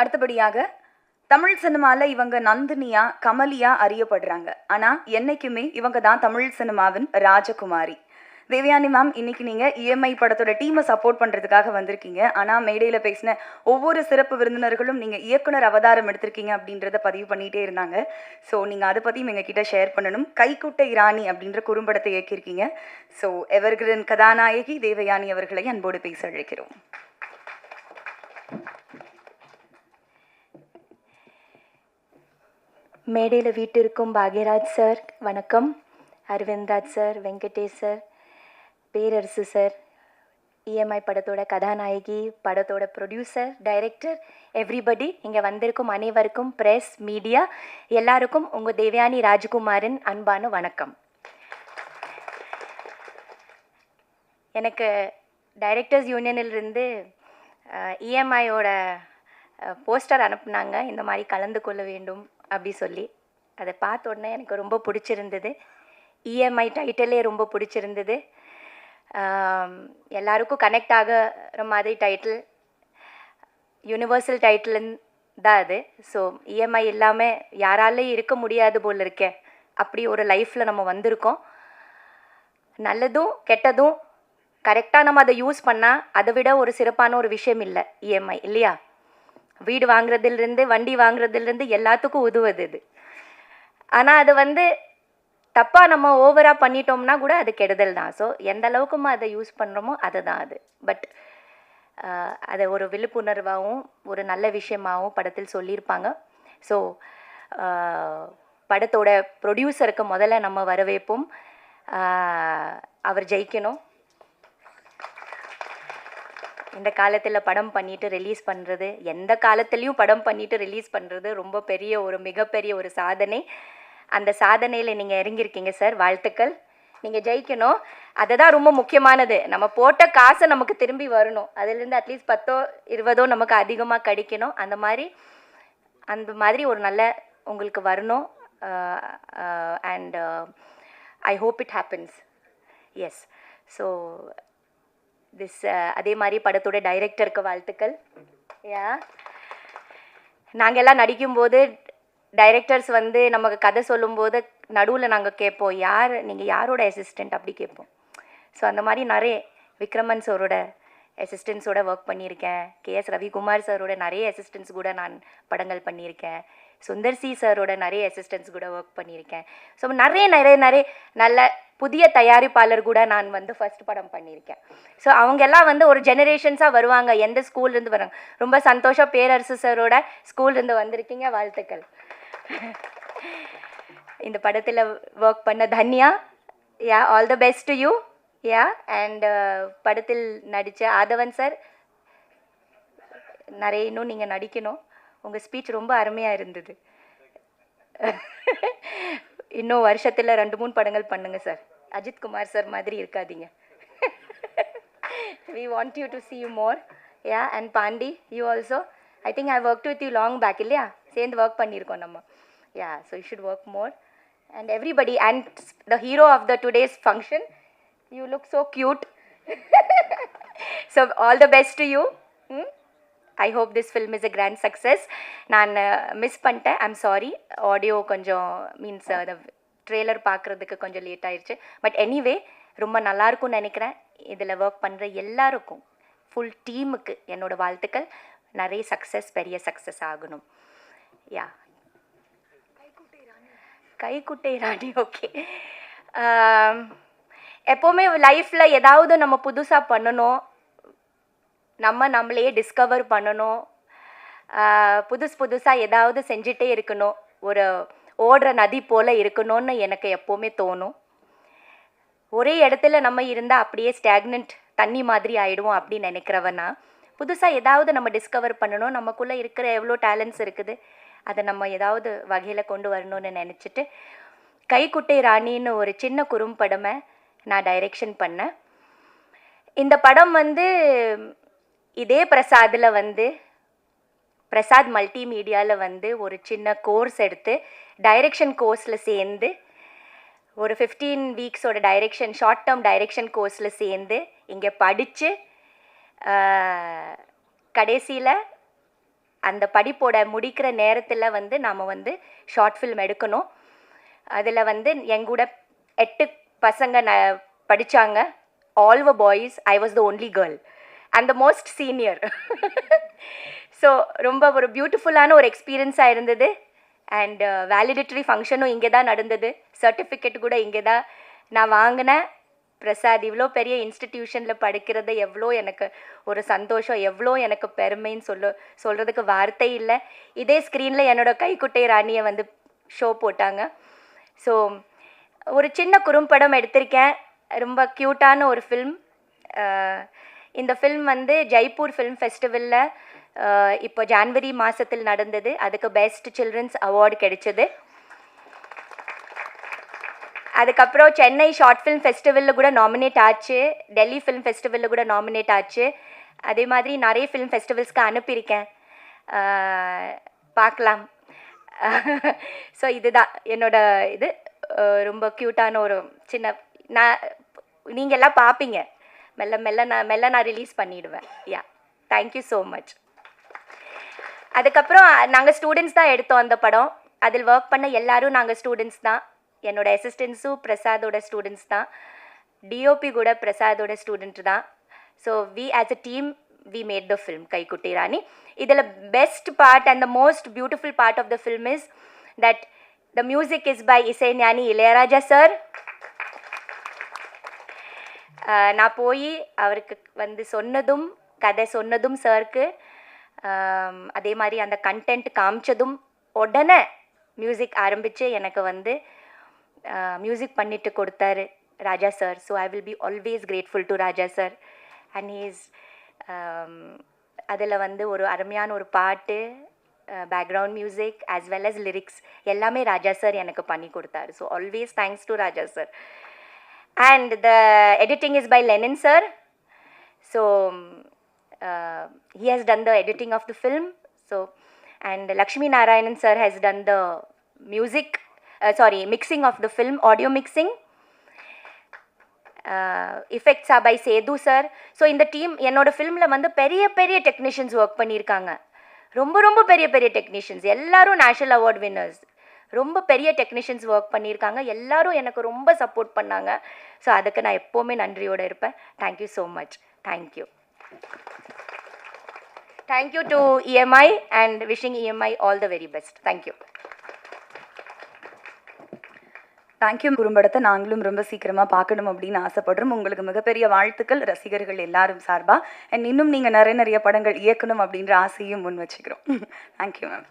அடுத்தபடியாக தமிழ் சினிமாவில் இவங்க நந்தினியா கமலியா அறியப்படுறாங்க. ஆனால் என்னைக்குமே இவங்க தான் தமிழ் சினிமாவின் ராஜகுமாரி. தேவயானி மேம், இன்னைக்கு நீங்கள் இஎம்ஐ படத்தோட டீமை சப்போர்ட் பண்ணுறதுக்காக வந்திருக்கீங்க. ஆனால் மேடையில் பேசின ஒவ்வொரு சிறப்பு விருந்தினர்களும் நீங்கள் இயக்குனர் அவதாரம் எடுத்திருக்கீங்க அப்படின்றத பதிவு பண்ணிகிட்டே இருந்தாங்க. ஸோ நீங்கள் அதை பற்றியும் எங்ககிட்ட ஷேர் பண்ணணும். கைக்குட்டை ராணி அப்படின்ற குறும்படத்தை இயக்கியிருக்கீங்க. ஸோ எவர்கிரன் கதாநாயகி தேவயானி அவர்களை அன்போடு பேச அழைக்கிறோம். மேடையில் வீட்டிற்கும் பாக்யராஜ் சார் வணக்கம், அரவிந்த்ராஜ் சார், வெங்கடேஷ் சார், பேரரசு சார், இஎம்ஐ படத்தோட கதாநாயகி, படத்தோட ப்ரொடியூசர், டைரக்டர், எவ்ரிபடி, இங்கே வந்திருக்கும் அனைவருக்கும், ப்ரெஸ், மீடியா எல்லாருக்கும் உங்கள் தேவயானி ராஜகுமாரின் அன்பான வணக்கம். எனக்கு டைரக்டர்ஸ் யூனியனிலிருந்து இஎம்ஐயோட போஸ்டர் அனுப்புனாங்க, இந்த மாதிரி கலந்து கொள்ள வேண்டும் அப்படி சொல்லி. அதை பார்த்த உடனே எனக்கு ரொம்ப பிடிச்சிருந்தது. இஎம்ஐ டைட்டிலே ரொம்ப பிடிச்சிருந்தது. எல்லாருக்கும் கனெக்ட் ஆகிற மாதிரி டைட்டில், யூனிவர்சல் டைட்டில் தான் அது. ஸோ இஎம்ஐ இல்லாமல் யாராலையும் இருக்க முடியாது போல் இருக்கேன். அப்படி ஒரு லைஃப்பில் நம்ம வந்திருக்கோம். நல்லதும் கெட்டதும் கரெக்டாக நம்ம அதை யூஸ் பண்ணால் அதை விட ஒரு சிறப்பான ஒரு விஷயம் இல்லை இஎம்ஐ, இல்லையா? வீடு வாங்குறதுலேருந்து வண்டி வாங்குறதுலேருந்து எல்லாத்துக்கும் உதவுது இது. ஆனால் அது தப்பாக நம்ம ஓவராக பண்ணிட்டோம்னா கூட அது கெடுதல் தான். ஸோ எந்த அளவுக்குமா அதை யூஸ் பண்ணுறோமோ அதுதான் அது. பட் அதை ஒரு விழிப்புணர்வாகவும் ஒரு நல்ல விஷயமாகவும் படத்தில் சொல்லியிருப்பாங்க. ஸோ படத்தோட ப்ரொடியூசருக்கு முதல்ல நம்ம வரவேற்போம். அவர் ஜெயிக்கணும். இந்த காலத்தில் படம் பண்ணிவிட்டு ரிலீஸ் பண்ணுறது, எந்த காலத்துலேயும் படம் பண்ணிவிட்டு ரிலீஸ் பண்ணுறது ரொம்ப பெரிய ஒரு மிகப்பெரிய ஒரு சாதனை. அந்த சாதனையில் நீங்கள் இறங்கியிருக்கீங்க சார், வாழ்த்துக்கள். நீங்கள் ஜெயிக்கணும், அதுதான் ரொம்ப முக்கியமானது. நம்ம போட்ட காசை நமக்கு திரும்பி வரணும். அதுலேருந்து அட்லீஸ்ட் 10 20 நமக்கு அதிகமாக கிடைக்கணும். அந்த மாதிரி ஒரு நல்ல உங்களுக்கு வரணும். And I hope it happens. Yes. So அதே மாதிரி படத்தோட டைரக்டருக்கு வாழ்த்துக்கள். நாங்கள் எல்லாம் நடிக்கும்போது டைரக்டர்ஸ் நமக்கு கதை சொல்லும்போது நடுவில் நாங்கள் கேட்போம், நீங்கள் யாரோட அசிஸ்டண்ட் அப்படி கேட்போம். ஸோ அந்த மாதிரி நிறைய விக்ரமன் சாரோட அசிஸ்டன்ஸோட ஒர்க் பண்ணியிருக்கேன். கேஎஸ் ரவிக்குமார் சாரோட நிறைய அசிஸ்டன்ஸ் கூட நான் படங்கள் பண்ணியிருக்கேன். சுந்தர் சி சாரோட நிறைய அசிஸ்டன்ஸ் கூட ஒர்க் பண்ணியிருக்கேன். ஸோ நிறைய நல்ல புதிய தயாரிப்பாளர் கூட நான் ஃபர்ஸ்ட் படம் பண்ணியிருக்கேன். ஸோ அவங்கெல்லாம் ஒரு ஜெனரேஷன்ஸாக வருவாங்க. எந்த ஸ்கூல்லேருந்து வராங்க. ரொம்ப சந்தோஷம், பேரரசு சாரோட ஸ்கூல்லேருந்து வந்திருக்கீங்க, வாழ்த்துக்கள். இந்த படத்தில் ஒர்க் பண்ண Tanya, all the best to you. And படத்தில் நடித்த ஆதவன் சார், நிறைய இன்னும் நீங்கள் நடிக்கணும். உங்கள் ஸ்பீச் ரொம்ப அருமையாக இருந்தது. இன்னும் வருஷத்தில் 2-3 படங்கள் பண்ணுங்க சார். அஜித் குமார் சார் மாதிரி இருக்காதீங்க. We want you to see you more. And Pandi, you also. I think I worked with you long back, இல்லையா? சேர்ந்து ஒர்க் பண்ணியிருக்கோம் நம்ம. So you should work more. And everybody, and the hero of the today's function, you look so cute. So all the best to you. I hope this film is a grand success. நான் miss பண்ணிட்டேன், I'm sorry. Audio கொஞ்சம் means அந்த trailer பார்க்குறதுக்கு கொஞ்சம் late ஆயிடுச்சு. But anyway ரொம்ப நல்லாயிருக்கும்னு நினைக்கிறேன். இதில் ஒர்க் பண்ணுற எல்லாருக்கும், ஃபுல் டீமுக்கு என்னோடய வாழ்த்துக்கள். நிறைய சக்ஸஸ், பெரிய சக்ஸஸ் ஆகணும். கைக்குட்டை ராணி, ஓகே. எப்போவுமே லைஃப்பில் ஏதாவது நம்ம புதுசாக பண்ணணும், நம்மளையே டிஸ்கவர் பண்ணணும், புதுசாக ஏதாவது செஞ்சிட்டே இருக்கணும், ஒரு ஓடுற நதி போல் இருக்கணும்னு எனக்கு எப்போவுமே தோணும். ஒரே இடத்துல நம்ம இருந்தால் அப்படியே ஸ்டாக்னன்ட் தண்ணி மாதிரி ஆகிடுவோம் அப்படின்னு நினைக்கிறவனா, புதுசாக ஏதாவது நம்ம டிஸ்கவர் பண்ணணும், நமக்குள்ளே இருக்கிற எவ்வளோ டேலண்ட்ஸ் இருக்குது அதை நம்ம ஏதாவது வகையில் கொண்டு வரணும்னு நினச்சிட்டு கைக்குட்டை ராணின்னு ஒரு சின்ன குறும்படமை நான் டைரெக்ஷன் பண்ணேன். இந்த படம் இதே பிரசாதில் பிரசாத் மல்டிமீடியாவில் ஒரு சின்ன கோர்ஸ் எடுத்து டைரெக்ஷன் கோர்ஸில் சேர்ந்து ஒரு 15 வீக்ஸோட டைரெக்ஷன், ஷார்ட் டேர்ம் டைரெக்ஷன் கோர்ஸில் சேர்ந்து இங்கே படித்து கடைசியில் அந்த படிப்போட முடிக்கிற நேரத்தில் வந்து நாம் வந்து ஷார்ட் ஃபில்ம் எடுக்கணும். அதில் வந்து எங்கூட 8 பசங்க படித்தாங்க. All were boys. I was the only girl and the most senior. So ரொம்ப ஒரு பியூட்டிஃபுல்லான ஒரு எக்ஸ்பீரியன்ஸாக இருந்தது. அண்ட் வேலிடேட்டரி ஃபங்க்ஷனும் இங்கே தான் நடந்தது. சர்டிஃபிகேட் கூட இங்கே தான் நான் வாங்கினேன். பிரசாத் இவ்வளோ பெரிய இன்ஸ்டிடியூஷனில் படிக்கிறது எவ்வளோ எனக்கு ஒரு சந்தோஷம், எவ்வளோ எனக்கு பெருமைன்னு சொல்கிறதுக்கு வார்த்தை இல்லை. இதே ஸ்க்ரீனில் என்னோட கைக்குட்டை ராணியை வந்து ஷோ போட்டாங்க. ஸோ ஒரு சின்ன குறும்படம் எடுத்திருக்கேன். ரொம்ப க்யூட்டான ஒரு ஃபில்ம். இந்த ஃபில்ம் வந்து ஜெய்ப்பூர் ஃபில்ம் ஃபெஸ்டிவலில் இப்போ ஜான்வரி மாதத்தில் நடந்தது. அதுக்கு பெஸ்ட் சில்ட்ரன்ஸ் அவார்டு கிடைச்சது. அதுக்கப்புறம் சென்னை ஷார்ட் ஃபில்ம் ஃபெஸ்டிவலில் கூட நாமினேட் ஆச்சு. டெல்லி ஃபில்ம் ஃபெஸ்டிவலில் கூட நாமினேட் ஆச்சு. அதே மாதிரி நிறைய ஃபில்ம் ஃபெஸ்டிவல்ஸ்க்கு அனுப்பியிருக்கேன். பார்க்கலாம். ஸோ இதுதான் என்னோட இது. ரொம்ப க்யூட்டான ஒரு சின்ன நீங்கள் எல்லாம் பார்ப்பீங்க. மெல்ல நான் ரிலீஸ் பண்ணிவிடுவேன். யா, தேங்க்யூ ஸோ மச். அதுக்கப்புறம் நாங்கள் ஸ்டூடெண்ட்ஸ் தான் எடுத்தோம் அந்த படம். அதில் ஒர்க் பண்ண எல்லாரும் நாங்கள் ஸ்டூடெண்ட்ஸ் தான். என்னோட அசிஸ்டன்ஸும் பிரசாதோட ஸ்டூடெண்ட்ஸ் தான். டிஓபி கூட பிரசாதோட ஸ்டூடெண்ட் தான். So we as a team we made the film Kaikutti Rani. இதில் best part and the most beautiful part of the film is that the music is by Isaignani Ilaiyaraaja sir. நான் போய் அவருக்கு வந்து சொன்னதும் கதை சொன்னதும் சாருக்கு, அதே மாதிரி அந்த கண்டென்ட் காமிச்சதும் உடனே மியூசிக் ஆரம்பித்து எனக்கு வந்து மியூசிக் பண்ணிட்டு கொடுத்தாரு Raja sir. So I will be always grateful to Raja sir. And he's அதில் வந்து ஒரு அருமையான ஒரு பாட்டு, background music as well as lyrics எல்லாமே ராஜா சார் எனக்கு பண்ணி கொடுத்தாரு. So always thanks to Raja sir. And the editing is by Lenin sir. So he has done the editing of the film. So and Lakshmi Narayanan sir has done the music, mixing of the film, audio mixing. Effects are by Sedu sir. So in the team என்னோட ஃபிலிமில் வந்து பெரிய technicians work பண்ணியிருக்காங்க. ரொம்ப பெரிய technicians எல்லாரும் national award winners. ரொம்ப பெரிய டெக்னீஷியன்ஸ் ஒர்க் பண்ணியிருக்காங்க. எல்லாரும் எனக்கு ரொம்ப சப்போர்ட் பண்ணாங்க. ஸோ அதுக்கு நான் எப்போவுமே நன்றியோடு இருப்பேன். Thank you so much. Thank you to EMI and wishing EMI all the very best. Thank you. Thank you. குறும்படத்தை நாங்களும் ரொம்ப சீக்கிரமாக பார்க்கணும் அப்படின்னு ஆசைப்படுறோம். உங்களுக்கு மிகப்பெரிய வாழ்த்துக்கள் ரசிகர்கள் எல்லாரும் சார்பாக. அண்ட் இன்னும் நீங்கள் நிறைய படங்கள் இயக்கணும் அப்படின்ற ஆசையும் முன் வச்சுக்கிறோம். Thank you ma'am.